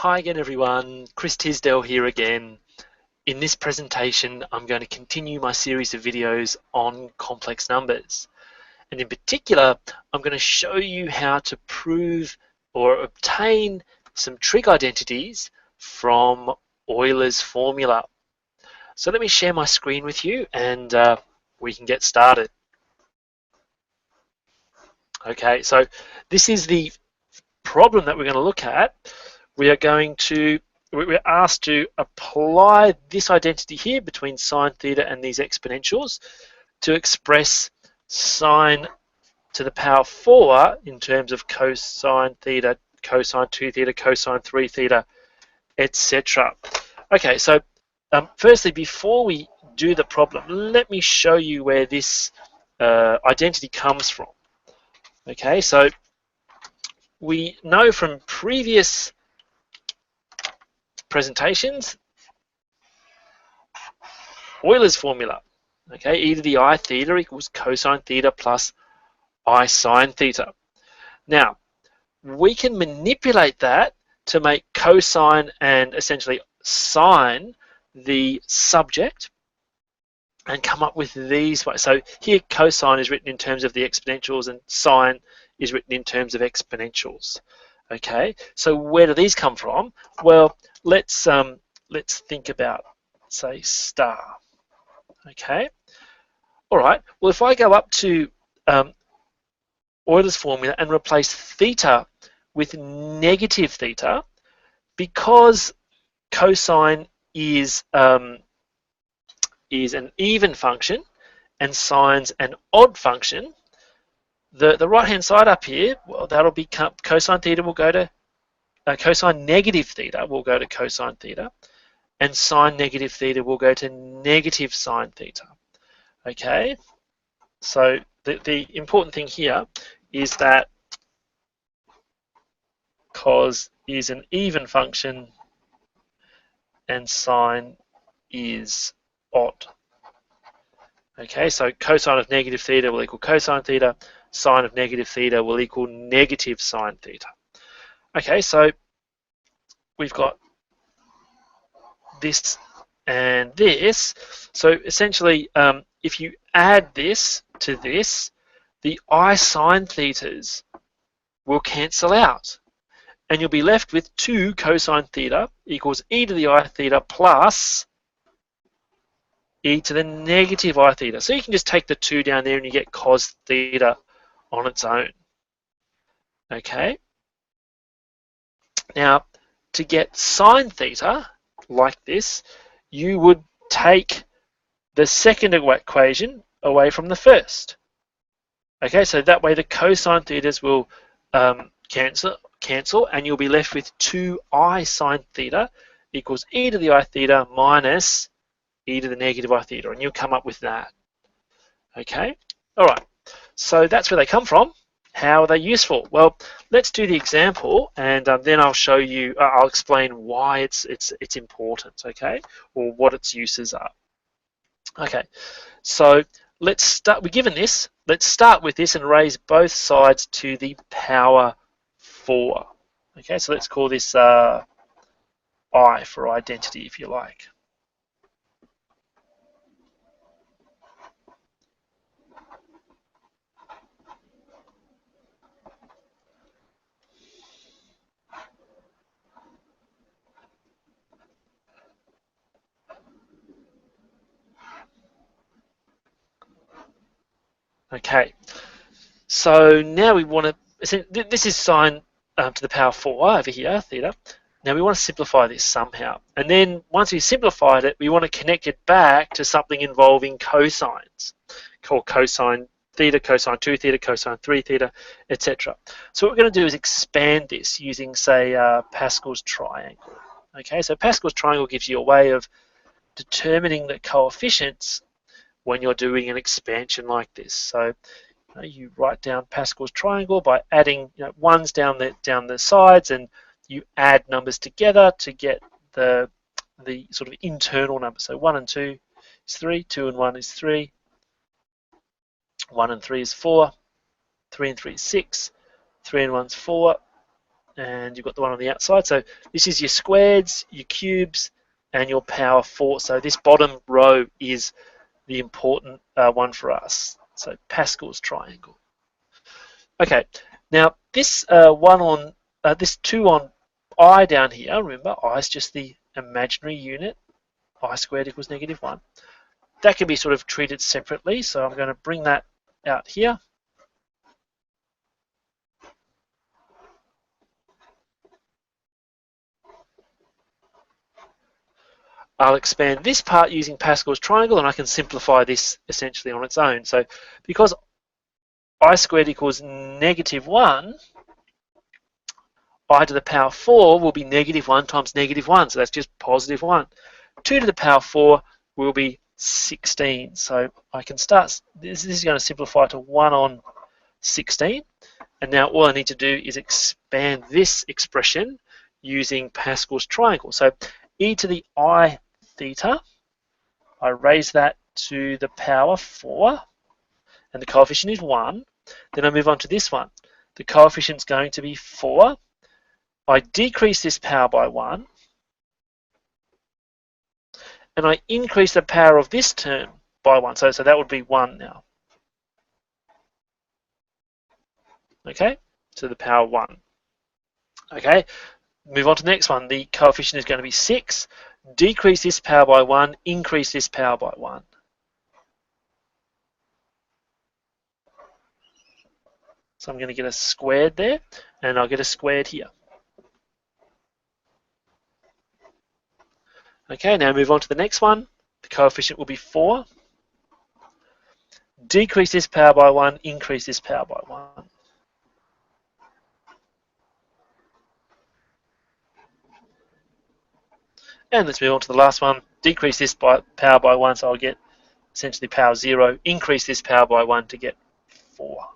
Hi again everyone, Chris Tisdell here again. In this presentation I'm going to continue my series of videos on complex numbers, and in particular I'm going to show you how to prove or obtain some trig identities from Euler's formula. So let me share my screen with you and we can get started. Okay, so this is the problem that we're going to look at. We're asked to apply this identity here between sine theta and these exponentials to express sine to the power 4 in terms of cosine theta, cosine 2 theta, cosine 3 theta, etc. Okay, so firstly, before we do the problem, let me show you where this identity comes from. Okay, so we know from previous presentations, Euler's formula, okay, e to the I theta equals cosine theta plus I sine theta. Now, we can manipulate that to make cosine and essentially sine the subject and come up with these ways. So here cosine is written in terms of the exponentials and sine is written in terms of exponentials. Okay, so where do these come from? Well, let's think about, say, star. Okay, all right. Well, if I go up to Euler's formula and replace theta with negative theta, because cosine is an even function and sine's an odd function, the right hand side up here, well, that'll be cosine theta will go to cosine negative theta will go to cosine theta, and sine negative theta will go to negative sine theta. Okay, so the important thing here is that cos is an even function and sine is odd. Okay, so cosine of negative theta will equal cosine theta, sine of negative theta will equal negative sine theta. Okay, so we've got this and this. So essentially, if you add this to this, the I sine thetas will cancel out, and you'll be left with 2 cosine theta equals e to the I theta plus e to the negative I theta. So you can just take the 2 down there and you get cos theta on its own. Okay. Now, to get sine theta like this, you would take the second equation away from the first. Okay, so that way the cosine thetas will cancel, and you'll be left with 2I sine theta equals e to the I theta minus e to the negative I theta, and you'll come up with that. Okay, all right, so that's where they come from. How are they useful? Well, let's do the example, and then I'll show you, I'll explain why it's important, okay, or what its uses are. Okay, so let's start, we're given this, let's start with this and raise both sides to the power 4. Okay, so let's call this I for identity, if you like. Okay, so now we want to, this is sine to the power 4 over here, theta. Now we want to simplify this somehow. And then once we've simplified it, we want to connect it back to something involving cosines, called cosine theta, cosine 2 theta, cosine 3 theta, etc. So what we're going to do is expand this using, say, Pascal's triangle. Okay, so Pascal's triangle gives you a way of determining the coefficients when you're doing an expansion like this. So you write down Pascal's triangle by adding ones down the sides, and you add numbers together to get the sort of internal number. So 1 and 2 is 3, 2 and 1 is 3, 1 and 3 is 4, 3 and 3 is 6, 3 and 1 is 4, and you've got the one on the outside. So this is your squareds, your cubes, and your power 4. So this bottom row is the important one for us. So Pascal's triangle. Okay, now this this 2 on I down here, remember I is just the imaginary unit, I squared equals -1. That can be sort of treated separately, so I'm going to bring that out here. I'll expand this part using Pascal's triangle, and I can simplify this essentially on its own. So because I squared equals -1, I to the power 4 will be -1 times -1, so that's just +1. 2 to the power 4 will be 16. So I can start, this is going to simplify to 1 on 16. And now all I need to do is expand this expression using Pascal's triangle. So e to the I theta, I raise that to the power 4, and the coefficient is 1. Then I move on to this one. The coefficient is going to be 4. I decrease this power by 1, and I increase the power of this term by 1. So that would be 1 now. Okay, to the power 1. Okay, move on to the next one. The coefficient is going to be 6. Decrease this power by 1, increase this power by 1. So I'm going to get a squared there, and I'll get a squared here. Okay, now move on to the next one. The coefficient will be 4. Decrease this power by 1, increase this power by 1. And let's move on to the last one. Decrease this power by 1, so I'll get essentially power 0. Increase this power by 1 to get 4.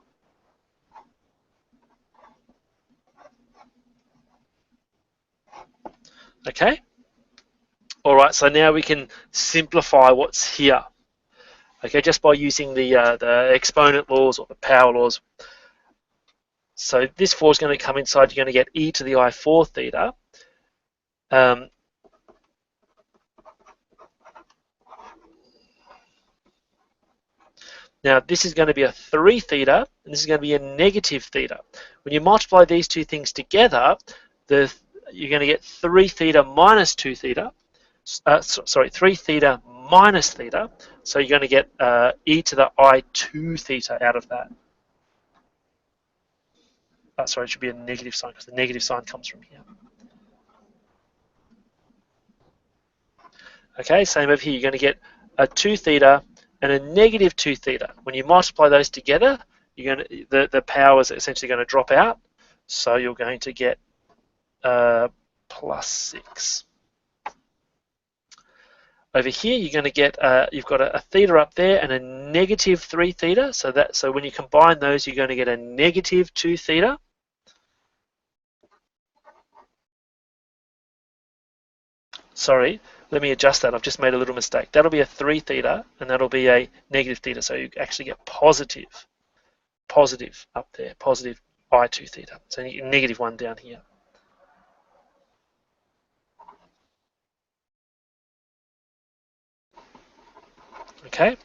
Okay? All right, so now we can simplify what's here. Okay, just by using the exponent laws or the power laws. So this 4 is going to come inside. You're going to get e to the I4 theta. Now this is going to be a 3 theta, and this is going to be a negative theta. When you multiply these two things together, you're going to get 3 theta minus 2 theta. 3 theta minus theta. So you're going to get e to the I2 theta out of that. Sorry, it should be a negative sign because the negative sign comes from here. Okay, same over here. You're going to get a 2 theta and a negative 2 theta. When you multiply those together, you're going to, the power is essentially going to drop out. So you're going to get plus 6. Over here, you're going to get you've got a theta up there and a negative 3 theta. So when you combine those, you're going to get a negative 2 theta. Sorry, let me adjust that. I've just made a little mistake. That'll be a 3 theta, and that'll be a negative theta. So you actually get positive up there, positive I2 theta. So you get negative 1 down here. Okay.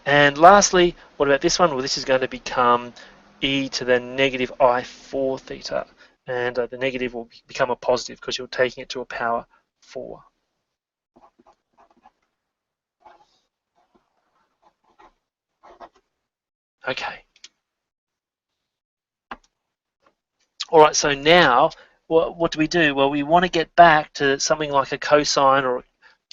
And lastly, what about this one? Well, this is going to become e to the negative I4 theta. And the negative will become a positive because you're taking it to a power 4. Okay. All right, so now what do we do? Well, we want to get back to something like a cosine or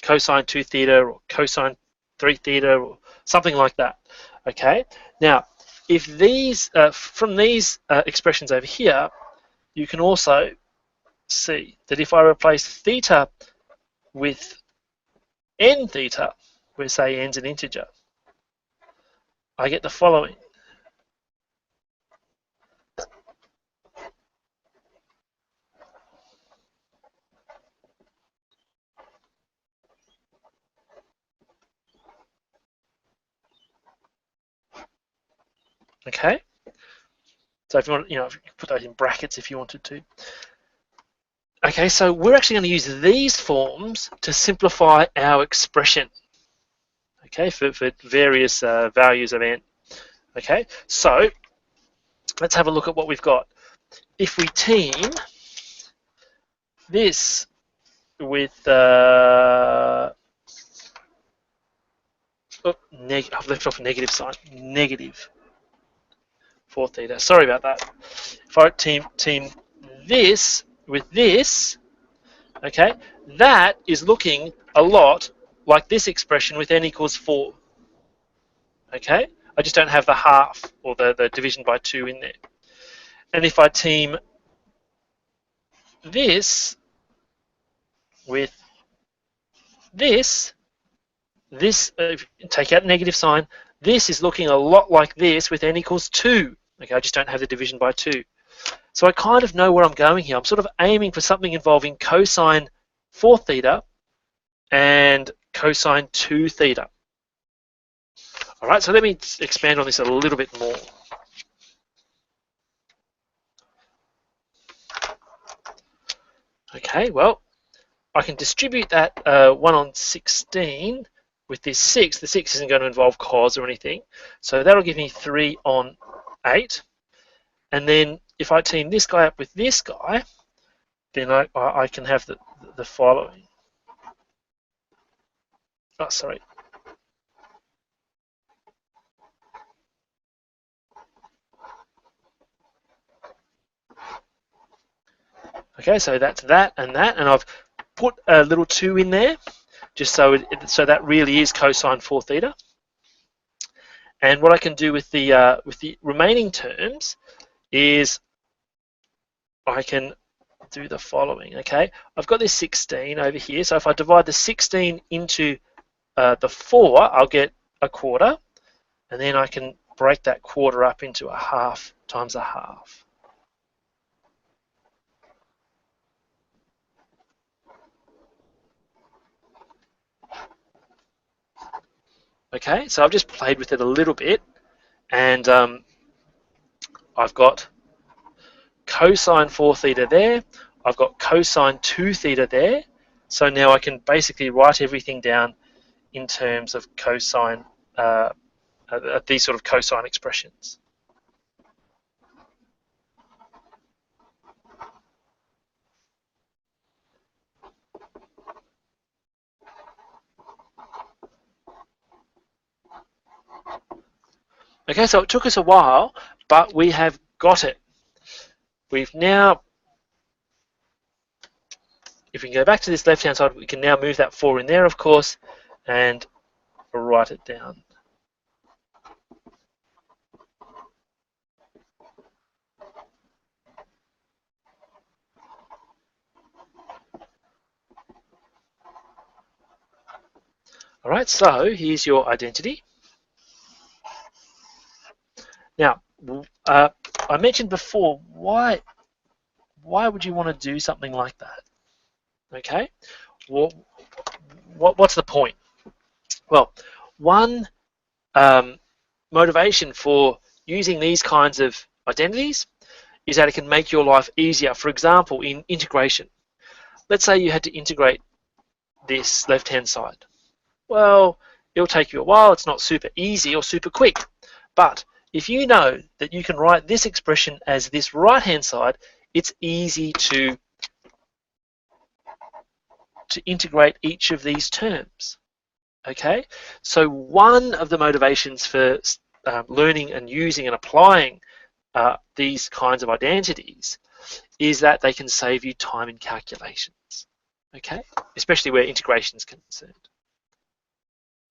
cosine 2 theta or cosine 3 theta or something like that. Okay. Now, if these from these expressions over here, you can also see that if I replace theta with n theta, where say n's an integer, I get the following. Okay, so if you want, you know, put those in brackets if you wanted to. Okay, so we're actually going to use these forms to simplify our expression. Okay, for various values of n. Okay, so let's have a look at what we've got. If we team this with I've left off a negative sign, negative 4 theta. Sorry about that. If I team this with this, okay, that is looking a lot like this expression with n equals 4. Okay, I just don't have the half or the division by 2 in there. And if I team this with this, take out the negative sign, this is looking a lot like this with n equals 2. Okay, I just don't have the division by 2. So I kind of know where I'm going here. I'm sort of aiming for something involving cosine 4 theta and cosine 2 theta. All right, so let me expand on this a little bit more. Okay, well, I can distribute that 1 on 16 with this 6. The 6 isn't going to involve cos or anything. So that'll give me 3 on 8. And then if I team this guy up with this guy, then I can have the following. Oh, sorry. Okay, so that's that, and I've put a little 2 in there, just so that really is cosine 4 theta. And what I can do with the remaining terms is I can do the following. Okay, I've got this 16 over here, so if I divide the 16 into the 4, I'll get a quarter, and then I can break that quarter up into a half times a half. Okay, so I've just played with it a little bit, and I've got cosine 4 theta there, I've got cosine 2 theta there, so now I can basically write everything down in terms of cosine, these sort of cosine expressions. Okay, so it took us a while, but we have got it. We've now, if we can go back to this left-hand side, we can now move that 4 in there, of course, and write it down. All right, so here's your identity. Now, I mentioned before, why would you want to do something like that? Okay, well, what's the point? Well, one motivation for using these kinds of identities is that it can make your life easier. For example, in integration, let's say you had to integrate this left-hand side. Well, it'll take you a while. It's not super easy or super quick, but if you know that you can write this expression as this right-hand side, it's easy to integrate each of these terms. Okay, so one of the motivations for learning and using and applying these kinds of identities is that they can save you time in calculations. Okay, especially where integration is concerned.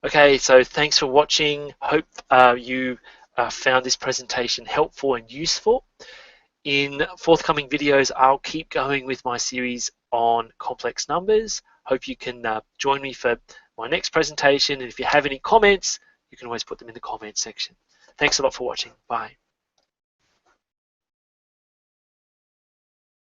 Okay, so thanks for watching. Hope you found this presentation helpful and useful. In forthcoming videos, I'll keep going with my series on complex numbers. Hope you can join me for my next presentation. And if you have any comments, you can always put them in the comments section. Thanks a lot for watching. Bye.